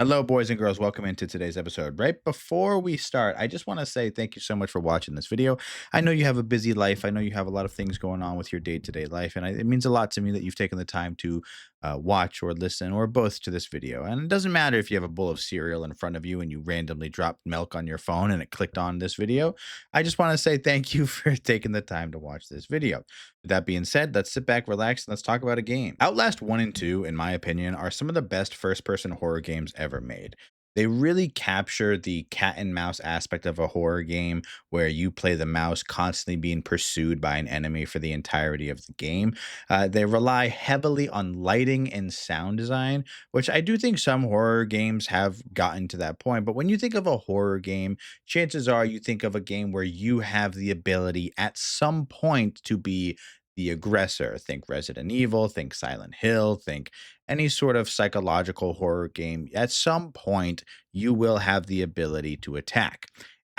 Hello, boys and girls. Welcome into today's episode. Right before we start, I just want to say thank you so much for watching this video. I know you have a busy life. I know you have a lot of things going on with your day to day life. And it means a lot to me that you've taken the time to watch or listen or both to this video. And it doesn't matter if you have a bowl of cereal in front of you and you randomly dropped milk on your phone and it clicked on this video. I just want to say thank you for taking the time to watch this video. With that being said, let's sit back, relax, and let's talk about a game. Outlast 1 and 2, in my opinion, are some of the best first person horror games ever made. They really capture the cat and mouse aspect of a horror game where you play the mouse constantly being pursued by an enemy for the entirety of the game. They rely heavily on lighting and sound design, which I do think some horror games have gotten to that point. But when you think of a horror game, chances are you think of a game where you have the ability at some point to be the aggressor. Think Resident Evil, think Silent Hill, think any sort of psychological horror game. At some point, you will have the ability to attack.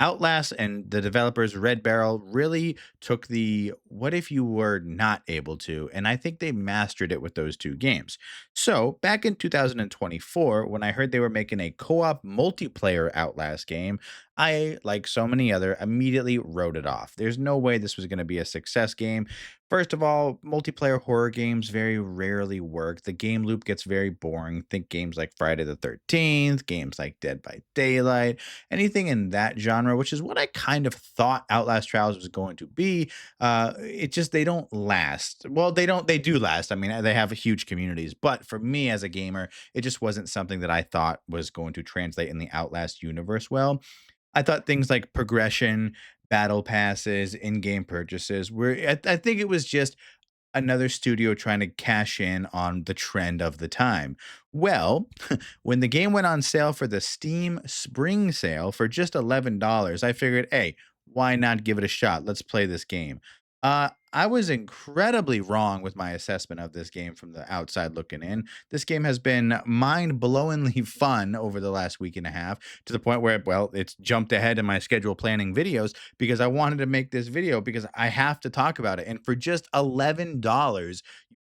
Outlast and the developers Red Barrel really took the what if you were not able to, and I think they mastered it with those two games. So, back in 2024, when I heard they were making a co op multiplayer Outlast game, I, like so many other, immediately wrote it off. There's no way this was going to be a success game. First of all, multiplayer horror games very rarely work. The game loop gets very boring. Think games like Friday the 13th, games like Dead by Daylight, anything in that genre, which is what I kind of thought Outlast Trials was going to be. It just, they don't last. Well, they do last. I mean, they have huge communities, but for me as a gamer, it just wasn't something that I thought was going to translate in the Outlast universe well. I thought things like progression, battle passes, in-game purchases were I think it was just another studio trying to cash in on the trend of the time. Well, when the game went on sale for the Steam Spring Sale for just $11, I figured, hey, why not give it a shot? Let's play this game. I was incredibly wrong with my assessment of this game from the outside looking in. This game has been mind blowingly fun over the last week and a half to the point where, well, it's jumped ahead in my schedule planning videos because I wanted to make this video because I have to talk about it. And for just $11,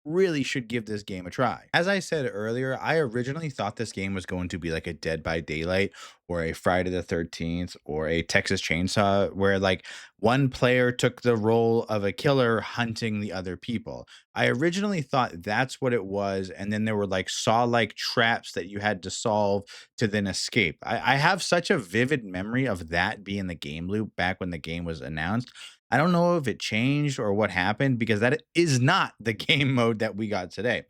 really should give this game a try. As I said earlier, I originally thought this game was going to be like a Dead by Daylight or a Friday the 13th or a Texas Chainsaw, where like one player took the role of a killer hunting the other people. I originally thought that's what it was. And then there were like saw like traps that you had to solve to then escape. I have such a vivid memory of that being the game loop back when the game was announced. I don't know if it changed or what happened because that is not the game mode that we got today.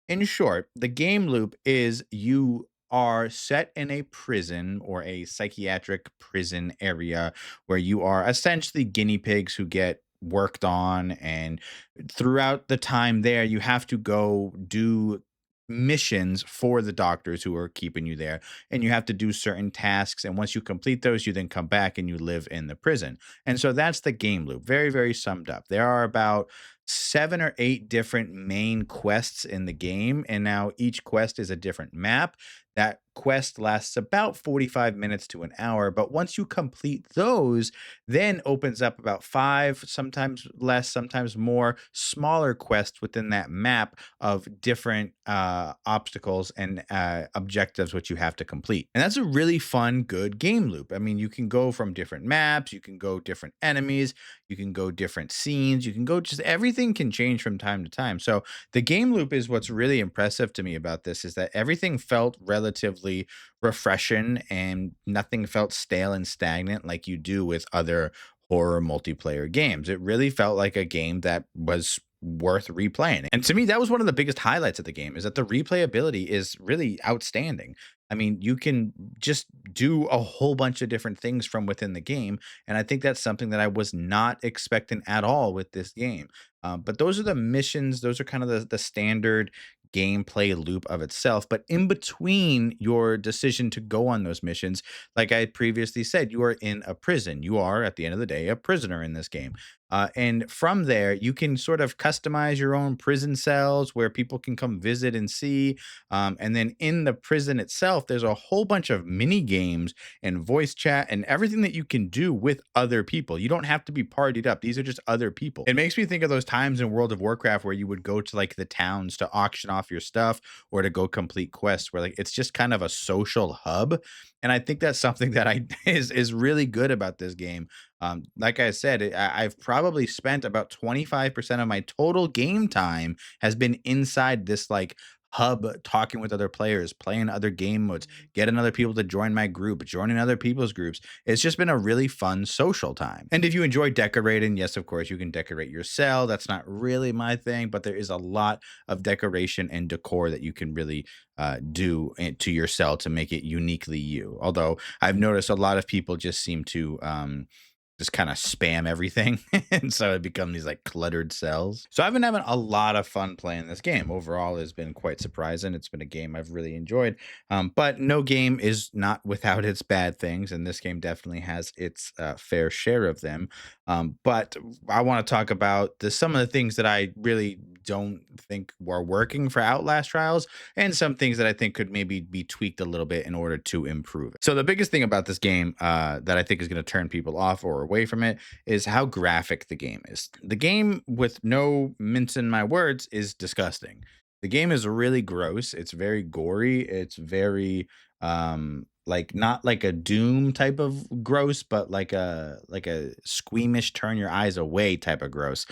In short, the game loop is you are set in a prison or a psychiatric prison area where you are essentially guinea pigs who get worked on, and throughout the time there you have to go do missions for the doctors who are keeping you there, and you have to do certain tasks, and once you complete those you then come back and you live in the prison. And so that's the game loop, very very summed up. There are about 7 or 8 different main quests in the game, and now each quest is a different map. That quest lasts about 45 minutes to an hour, but once you complete those, then opens up about 5, sometimes less, sometimes more, smaller quests within that map of different obstacles and objectives which you have to complete. And that's a really fun, good game loop. I mean, you can go from different maps, you can go different enemies, you can go different scenes, you can go, just everything can change from time to time. So the game loop is what's really impressive to me about this, is that everything felt relatively refreshing and nothing felt stale and stagnant like you do with other horror multiplayer games. It really felt like a game that was worth replaying. And to me, that was one of the biggest highlights of the game, is that the replayability is really outstanding. I mean, you can just do a whole bunch of different things from within the game. And I think that's something that I was not expecting at all with this game. But those are the missions, those are kind of the standard gameplay loop of itself. But in between your decision to go on those missions, like I previously said, you are in a prison. You are, at the end of the day, a prisoner in this game. And from there, you can sort of customize your own prison cells where people can come visit and see. And then in the prison itself, there's a whole bunch of mini games and voice chat and everything that you can do with other people. You don't have to be partied up. These are just other people. It makes me think of those times in World of Warcraft where you would go to like the towns to auction off your stuff or to go complete quests where like it's just kind of a social hub. And I think that's something that I is really good about this game. Like I said, I've probably spent about 25% of my total game time has been inside this like hub, talking with other players, playing other game modes, getting other people to join my group, joining other people's groups. It's just been a really fun social time. And if you enjoy decorating, yes, of course, you can decorate your cell. That's not really my thing, but there is a lot of decoration and decor that you can really do to your cell to make it uniquely you. Although I've noticed a lot of people just seem to just kind of spam everything. And so it become these like cluttered cells. So I've been having a lot of fun playing this game. Overall, it's been quite surprising. It's been a game I've really enjoyed. But no game is not without its bad things, and this game definitely has its fair share of them. But I want to talk about some of the things that I really don't think were working for Outlast Trials, and some things that I think could maybe be tweaked a little bit in order to improve it. So the biggest thing about this game that I think is going to turn people off or away from it is how graphic the game is. The game, with no mincing my words, is disgusting. The game is really gross. It's very gory. It's very like not like a doom type of gross, but like a squeamish turn your eyes away type of gross,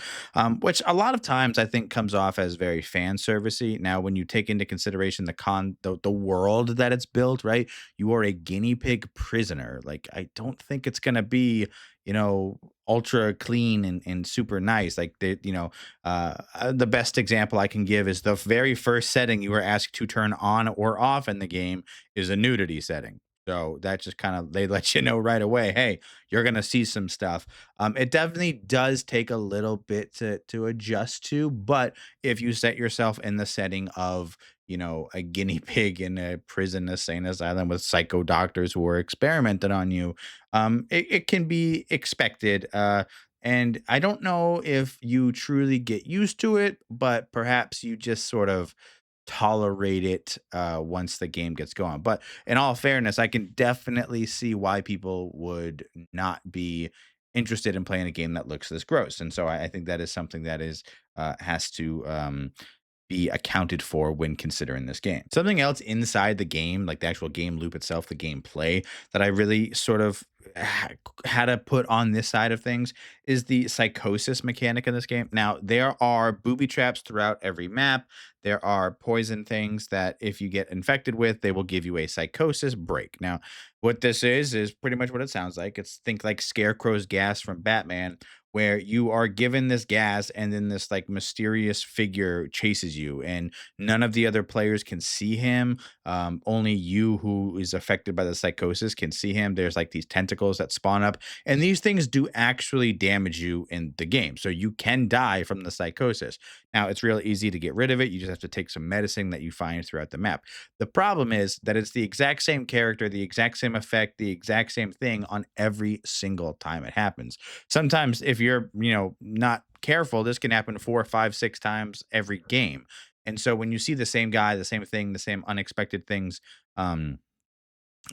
which a lot of times I think comes off as very fan servicey. Now, when you take into consideration the world that it's built, right? You are a guinea pig prisoner. Like, I don't think it's gonna be, you know, ultra clean and super nice. Like, the best example I can give is the very first setting you were asked to turn on or off in the game is a nudity setting. So that just kind of, they let you know right away, hey, you're gonna see some stuff. It definitely does take a little bit to adjust to, but if you set yourself in the setting of, a guinea pig in a prison, insane asylum with psycho doctors who are experimenting on you, it can be expected. And I don't know if you truly get used to it, but perhaps you just sort of tolerate it once the game gets going. But in all fairness, I can definitely see why people would not be interested in playing a game that looks this gross. And so I think that is something that is has to be accounted for when considering this game. Something else inside the game, like the actual game loop itself, the gameplay, that I really sort of had to put on this side of things is the psychosis mechanic in this game. Now, there are booby traps throughout every map. There are poison things that if you get infected with, they will give you a psychosis break. Now, what this is pretty much what it sounds like. It's, think like Scarecrow's gas from Batman, where you are given this gas and then this like mysterious figure chases you, and none of the other players can see him. Only you, who is affected by the psychosis, can see him. There's like these tentacles that spawn up, and these things do actually damage you in the game, so you can die from the psychosis. Now, it's real easy to get rid of it. You just have to take some medicine that you find throughout the map. The problem is that it's the exact same character, the exact same effect, the exact same thing on every single time it happens. Sometimes if you're, not careful, this can happen 4, 5, 6 times every game. And so when you see the same guy, the same thing, the same unexpected things, um,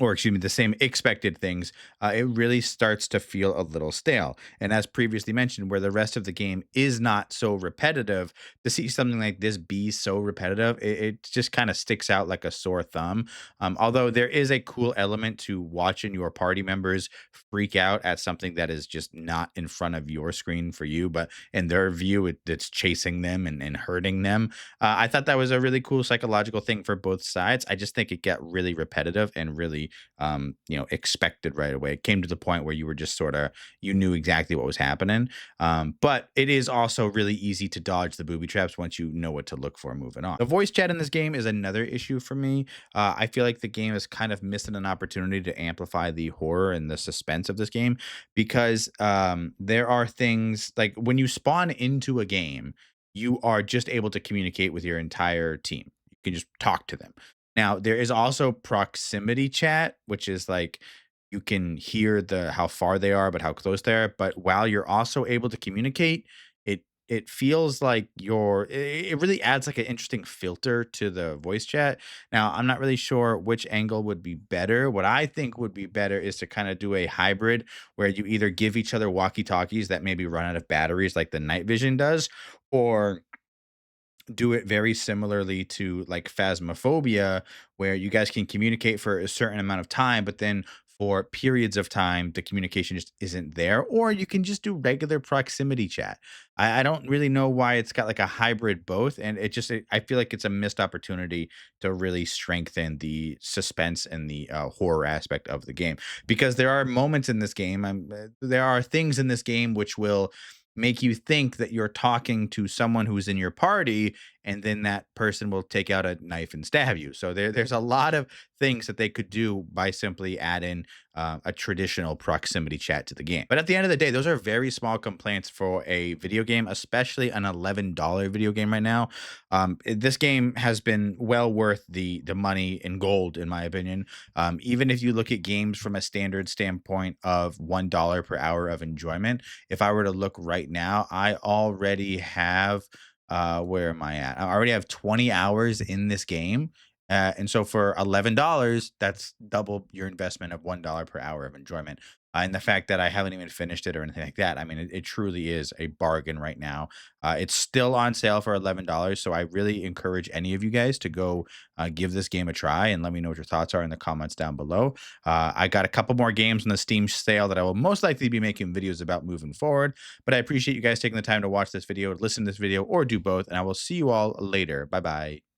or excuse me, the same expected things, it really starts to feel a little stale. And as previously mentioned, where the rest of the game is not so repetitive, to see something like this be so repetitive, it just kind of sticks out like a sore thumb. Although there is a cool element to watching your party members freak out at something that is just not in front of your screen for you, but in their view, it's chasing them and hurting them. I thought that was a really cool psychological thing for both sides. I just think it got really repetitive and really expected right away. It came to the point where you were just sort of, you knew exactly what was happening. But it is also really easy to dodge the booby traps once you know what to look for moving on. The voice chat in this game is another issue for me. I feel like the game is kind of missing an opportunity to amplify the horror and the suspense of this game, because there are things like when you spawn into a game, you are just able to communicate with your entire team. You can just talk to them. Now, there is also proximity chat, which is like you can hear the how far they are, but how close they are. But while you're also able to communicate, it feels like it really adds like an interesting filter to the voice chat. Now, I'm not really sure which angle would be better. What I think would be better is to kind of do a hybrid where you either give each other walkie-talkies that maybe run out of batteries like the night vision does, or do it very similarly to like Phasmophobia, where you guys can communicate for a certain amount of time, but then for periods of time, the communication just isn't there. Or you can just do regular proximity chat. I don't really know why it's got like a hybrid both. And I feel like it's a missed opportunity to really strengthen the suspense and the horror aspect of the game. Because there are moments in this game, there are things in this game which will make you think that you're talking to someone who's in your party, and then that person will take out a knife and stab you. So there's a lot of things that they could do by simply adding a traditional proximity chat to the game. But at the end of the day, those are very small complaints for a video game, especially an $11 video game right now. This game has been well worth the money in gold, in my opinion. Even if you look at games from a standard standpoint of $1 per hour of enjoyment, if I were to look right now, I already have where am I at? I already have 20 hours in this game. And so for $11, that's double your investment of $1 per hour of enjoyment. And the fact that I haven't even finished it or anything like that, I mean, it truly is a bargain right now. It's still on sale for $11. So I really encourage any of you guys to go give this game a try and let me know what your thoughts are in the comments down below. I got a couple more games on the Steam sale that I will most likely be making videos about moving forward. But I appreciate you guys taking the time to watch this video, listen to this video, or do both. And I will see you all later. Bye bye.